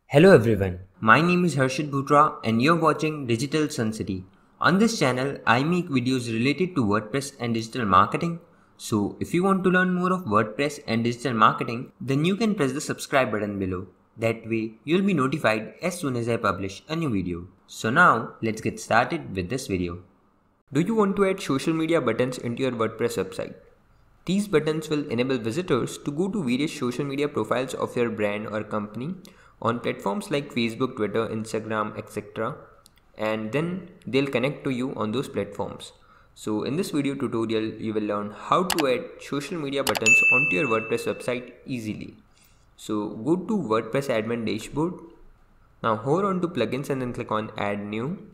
Hello everyone, my name is Harshit Bhutra and you're watching Digital Sun City. On this channel, I make videos related to WordPress and digital marketing. So if you want to learn more of WordPress and digital marketing, then you can press the subscribe button below. That way, you'll be notified as soon as I publish a new video. So now, let's get started with this video. Do you want to add social media buttons into your WordPress website? These buttons will enable visitors to go to various social media profiles of your brand or company on platforms like Facebook, Twitter, Instagram, etc. And then they'll connect to you on those platforms. So in this video tutorial, you will learn how to add social media buttons onto your WordPress website easily. So go to WordPress admin dashboard. Now hover on to plugins and then click on add new.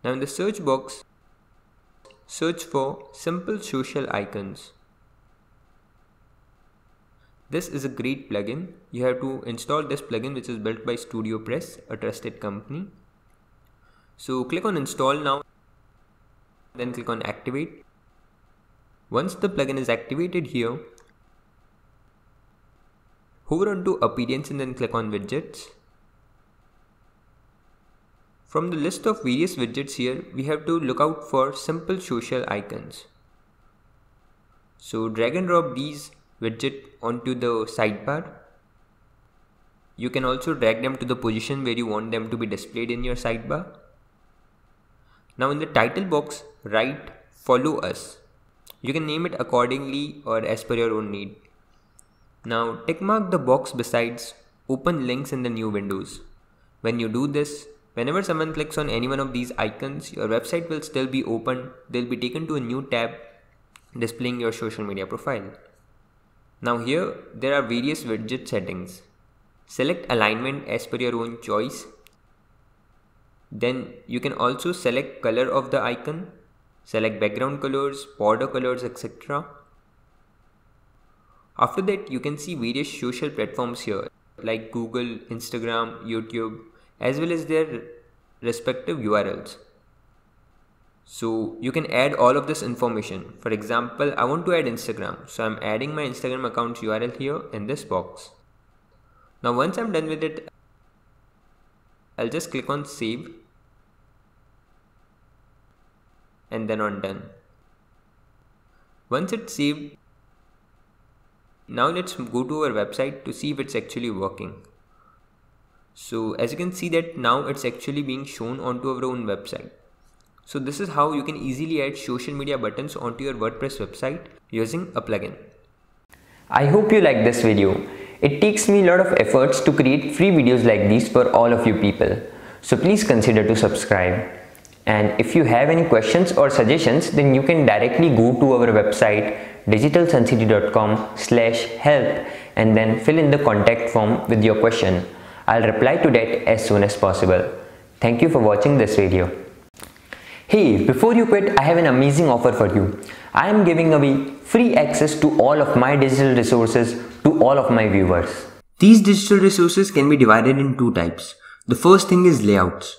Now in the search box, search for simple social icons. This is a great plugin. You have to install this plugin, which is built by StudioPress, a trusted company. So click on install now, then click on activate. Once the plugin is activated here, hover on to appearance and then click on widgets. From the list of various widgets here, we have to look out for simple social icons. So drag and drop these widget onto the sidebar. You can also drag them to the position where you want them to be displayed in your sidebar. Now in the title box, write follow us. You can name it accordingly or as per your own need. Now tick mark the box besides open links in the new windows. When you do this, whenever someone clicks on any one of these icons, your website will still be open. They'll be taken to a new tab displaying your social media profile. Now here there are various widget settings. Select alignment as per your own choice. Then you can also select color of the icon, select background colors, border colors, etc. After that, you can see various social platforms here like Google, Instagram, YouTube, as well as their respective URLs. So you can add all of this information. For example, I want to add Instagram. So I'm adding my Instagram account's URL here in this box. Now once I'm done with it, I'll just click on save and then on done. Once it's saved, now let's go to our website to see if it's actually working. So as you can see that now it's actually being shown onto our own website. So this is how you can easily add social media buttons onto your WordPress website using a plugin. I hope you like this video. It takes me a lot of efforts to create free videos like these for all of you people. So please consider to subscribe. And if you have any questions or suggestions, then you can directly go to our website digitalsuncity.com/help and then fill in the contact form with your question. I'll reply to that as soon as possible. Thank you for watching this video. Hey, before you quit, I have an amazing offer for you. I am giving away free access to all of my digital resources to all of my viewers. These digital resources can be divided in two types. The first thing is layouts.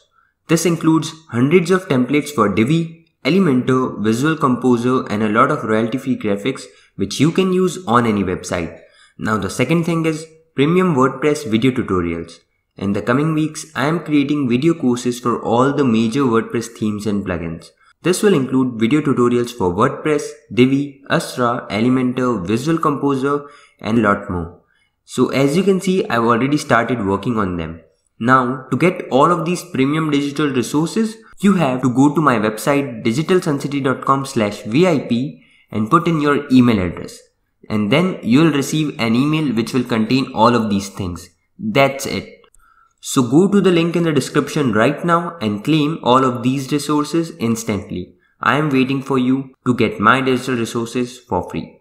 This includes hundreds of templates for Divi, Elementor, Visual Composer and a lot of royalty-free graphics which you can use on any website. Now the second thing is premium WordPress video tutorials. In the coming weeks, I am creating video courses for all the major WordPress themes and plugins. This will include video tutorials for WordPress, Divi, Astra, Elementor, Visual Composer and a lot more. So as you can see, I've already started working on them. Now to get all of these premium digital resources, you have to go to my website digitalsuncity.com/VIP and put in your email address. And then you'll receive an email which will contain all of these things. That's it. So go to the link in the description right now and claim all of these resources instantly. I am waiting for you to get my digital resources for free.